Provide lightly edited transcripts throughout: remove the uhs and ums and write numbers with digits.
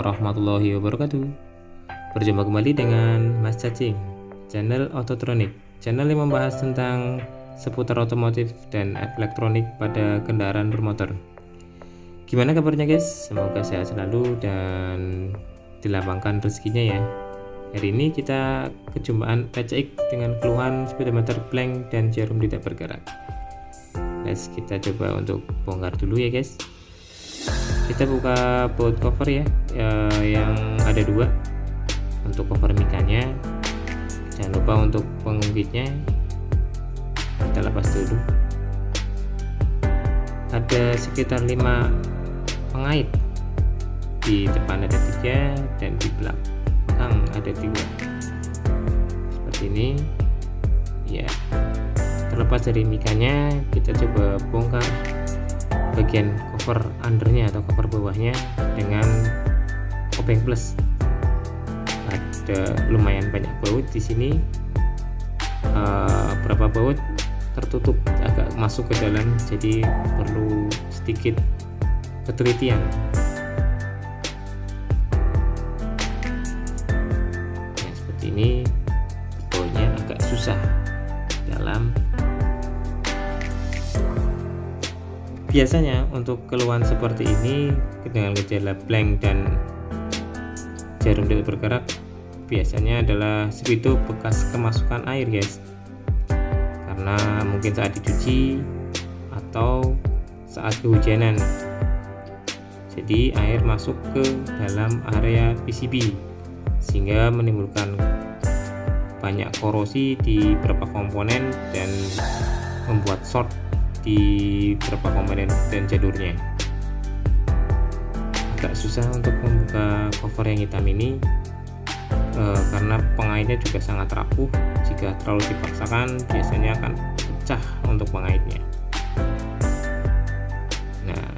warahmatullahi wabarakatuh. Berjumpa kembali dengan Mas Cacing, channel Autotronic, channel yang membahas tentang seputar otomotif dan elektronik pada kendaraan bermotor. Gimana kabarnya guys? Semoga sehat selalu dan dilapangkan rezekinya ya. Hari ini kita kejumpaan PCX dengan keluhan speedometer blank dan jarum tidak bergerak. Kita coba untuk bongkar dulu ya guys. Kita buka baut cover ya, yang ada dua untuk cover mikanya. Jangan lupa untuk pengungkitnya kita lepas dulu. Ada sekitar 5 pengait, di depan ada 3 dan di belakang ada 2 seperti ini ya. Terlepas dari mikanya, kita coba bongkar bagian cover undernya atau cover bawahnya dengan obeng plus. Ada lumayan banyak baut di sini, berapa baut tertutup agak masuk ke dalam, jadi perlu sedikit ketelitian. Nah, seperti ini bautnya agak susah dalam. Biasanya untuk keluhan seperti ini dengan gejala blank dan jarum tidak bergerak, biasanya adalah speedo bekas kemasukan air guys, karena mungkin saat dicuci atau saat kehujanan, jadi air masuk ke dalam area PCB sehingga menimbulkan banyak korosi di beberapa komponen dan membuat short di beberapa komponen dan jalurnya. Agak susah untuk membuka cover yang hitam ini, karena pengaitnya juga sangat rapuh. Jika terlalu dipaksakan biasanya akan pecah untuk pengaitnya. Nah,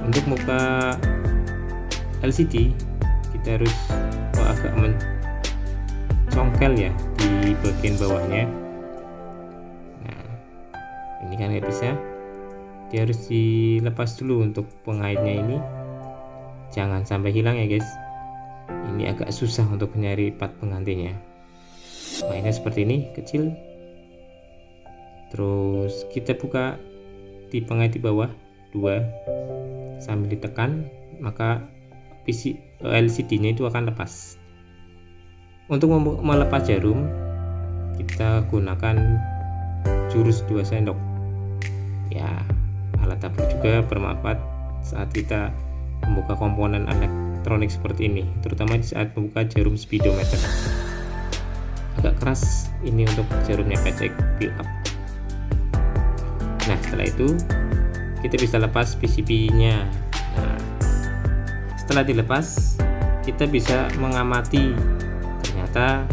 untuk buka LCD kita harus agak mencongkel ya di bagian bawahnya. Ini kan nggak bisa, dia harus dilepas dulu untuk pengaitnya ini, jangan sampai hilang ya guys. Ini agak susah untuk nyari part penggantinya. Mainnya seperti ini kecil. Terus kita buka di pengait di bawah 2 sambil ditekan, maka LCD nya itu akan lepas. Untuk melepas jarum kita gunakan jurus 2 sendok ya. Alat tabur juga bermanfaat saat kita membuka komponen elektronik seperti ini, terutama di saat membuka jarum speedometer. Agak keras ini untuk jarumnya PCX build up. Nah, setelah itu kita bisa lepas PCB nya. Nah, setelah dilepas kita bisa mengamati, ternyata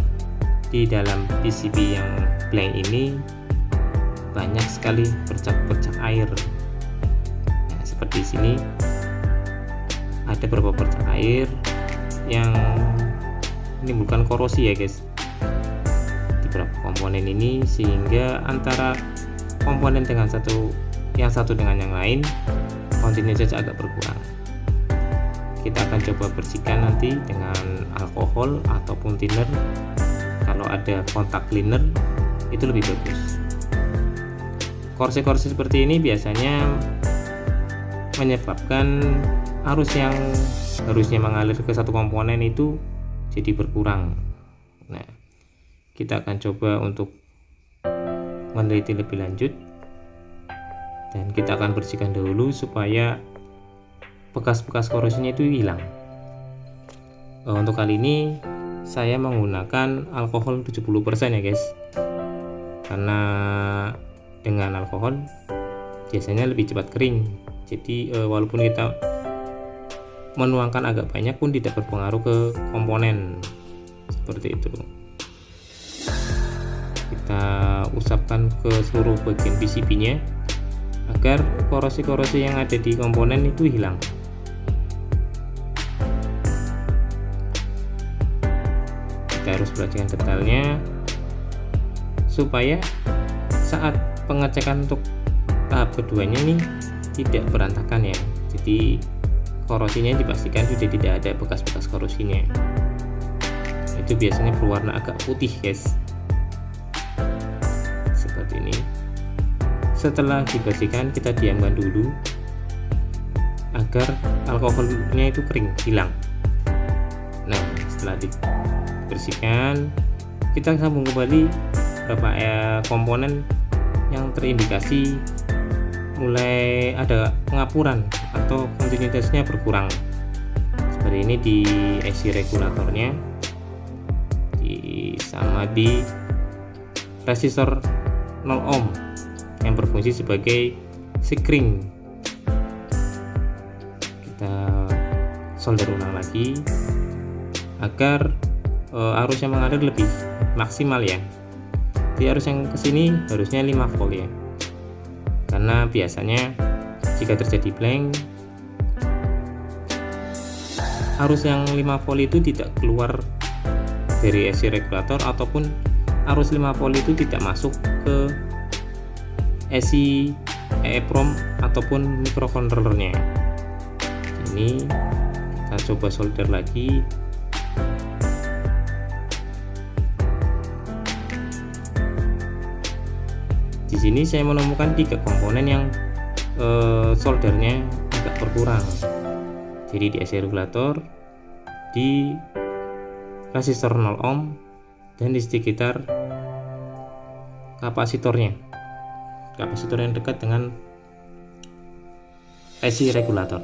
di dalam PCB yang blank ini banyak sekali bercak-bercak air. Nah, seperti sini ada beberapa bercak air yang menimbulkan korosi ya guys di beberapa komponen ini, sehingga antara komponen dengan yang satu dengan yang lain kontinuitasnya agak berkurang. Kita akan coba bersihkan nanti dengan alkohol ataupun thinner. Kalau ada kontak cleaner itu lebih bagus. Korsi-korsi seperti ini biasanya menyebabkan arus yang harusnya mengalir ke satu komponen itu jadi berkurang. Nah, kita akan coba untuk meneliti lebih lanjut dan kita akan bersihkan dahulu supaya bekas-bekas korosinya itu hilang. Untuk kali ini saya menggunakan alkohol 70% ya guys, karena dengan alkohol biasanya lebih cepat kering. Jadi walaupun kita menuangkan agak banyak pun tidak berpengaruh ke komponen seperti itu. Kita usapkan ke seluruh bagian PCB nya agar korosi-korosi yang ada di komponen itu hilang. Kita harus perhatikan detailnya supaya saat pengecekan untuk tahap keduanya ini tidak berantakan ya. Jadi korosinya dipastikan sudah tidak ada bekas-bekas korosinya. Itu biasanya berwarna agak putih guys, seperti ini. Setelah dibersihkan, kita diamkan dulu agar alkoholnya itu kering, hilang. Nah, setelah dibersihkan, kita sambung kembali beberapa komponen yang terindikasi mulai ada pengapuran atau kontinuitasnya berkurang. Seperti ini di AC regulatornya, sama di resistor 0 ohm yang berfungsi sebagai sekring. Kita solder ulang lagi agar arus yang mengalir lebih maksimal ya. Di arus yang kesini harusnya 5 volt ya, karena biasanya jika terjadi blank, arus yang 5 volt itu tidak keluar dari AC regulator, ataupun arus 5 volt itu tidak masuk ke AC EEPROM ataupun microcontrollernya. Ini kita coba solder lagi. Di sini saya menemukan 3 komponen yang soldernya agak berkurang. Jadi di AC regulator, di resistor 0 ohm, dan di sekitar kapasitor yang dekat dengan AC regulator.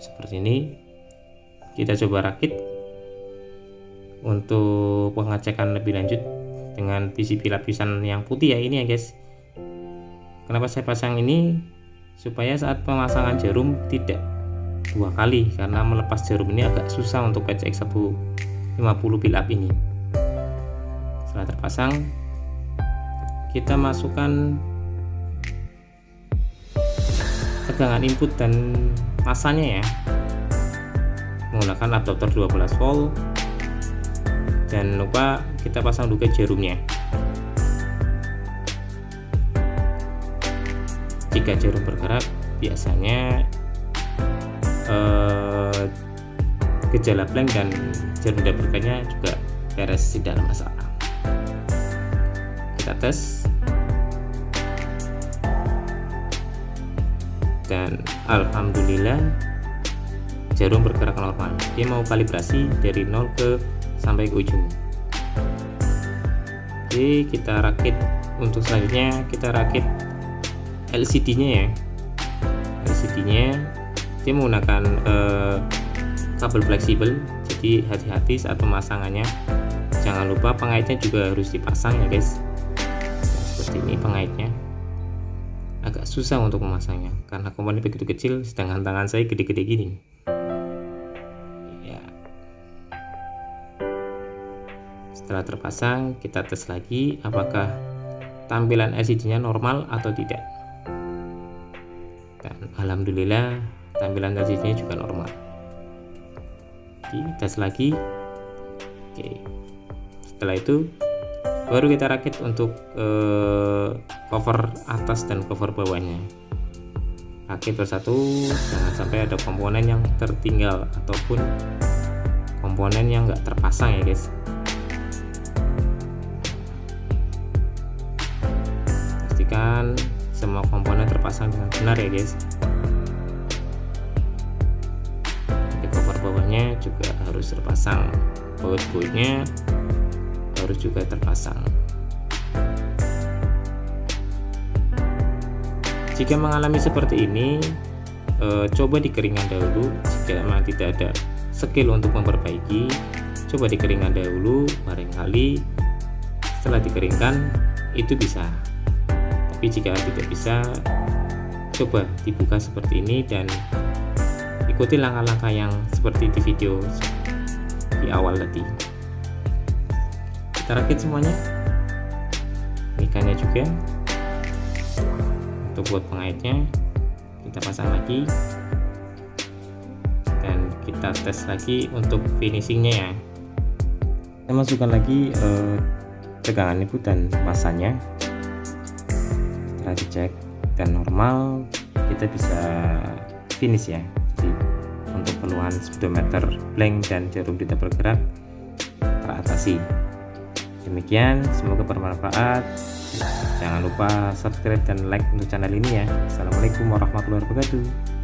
Seperti ini. Kita coba rakit untuk pengecekan lebih lanjut dengan PCB lapisan yang putih ya ini ya guys. Kenapa saya pasang ini? Supaya saat pemasangan jarum tidak 2 kali, karena melepas jarum ini agak susah untuk PCX 150 build up ini. Setelah terpasang, kita masukkan tegangan input dan masanya ya, menggunakan adaptor 12 volt. Jangan lupa kita pasang juga jarumnya. Jika jarum bergerak, biasanya gejala blank dan jarum tidak bergeraknya juga beres, tidak ada masalah. Kita tes, dan alhamdulillah jarum bergerak normal. Dia mau kalibrasi dari 0 sampai ke ujung. Oke, kita rakit. Untuk selanjutnya kita rakit LCD-nya ya. LCD-nya dia menggunakan kabel fleksibel, jadi hati-hati saat pemasangannya. Jangan lupa pengaitnya juga harus dipasang ya guys. Seperti ini pengaitnya. Agak susah untuk memasangnya karena komponen begitu kecil, sedangkan tangan saya gede-gede gini ya. Setelah terpasang, kita tes lagi apakah tampilan LCD-nya normal atau tidak. Dan alhamdulillah tampilan LCD-nya juga normal. Tes lagi. Oke. Setelah itu baru kita rakit untuk cover atas dan cover bawahnya. Rakit persatu, jangan sampai ada komponen yang tertinggal ataupun komponen yang nggak terpasang ya guys. Pastikan semua komponen terpasang dengan benar ya guys. Di cover bawahnya juga harus terpasang, baut-bautnya harus juga terpasang. Jika mengalami seperti ini, coba dikeringkan dahulu. Jika memang tidak ada skill untuk memperbaiki, coba dikeringkan dahulu, barangkali setelah dikeringkan itu bisa. Tapi jika tidak bisa, coba dibuka seperti ini dan ikuti langkah-langkah yang seperti di video di awal tadi. Kita rakit semuanya, ikannya juga. Untuk buat pengaitnya kita pasang lagi dan kita tes lagi untuk finishingnya ya. Kita masukkan lagi tegangan input dan masanya. Setelah dicek dan normal, kita bisa finish ya. Jadi untuk keluhan speedometer blank dan jarum tinta bergerak teratasi. Demikian, semoga bermanfaat. Jangan lupa subscribe dan like untuk channel ini ya. Assalamualaikum warahmatullahi wabarakatuh.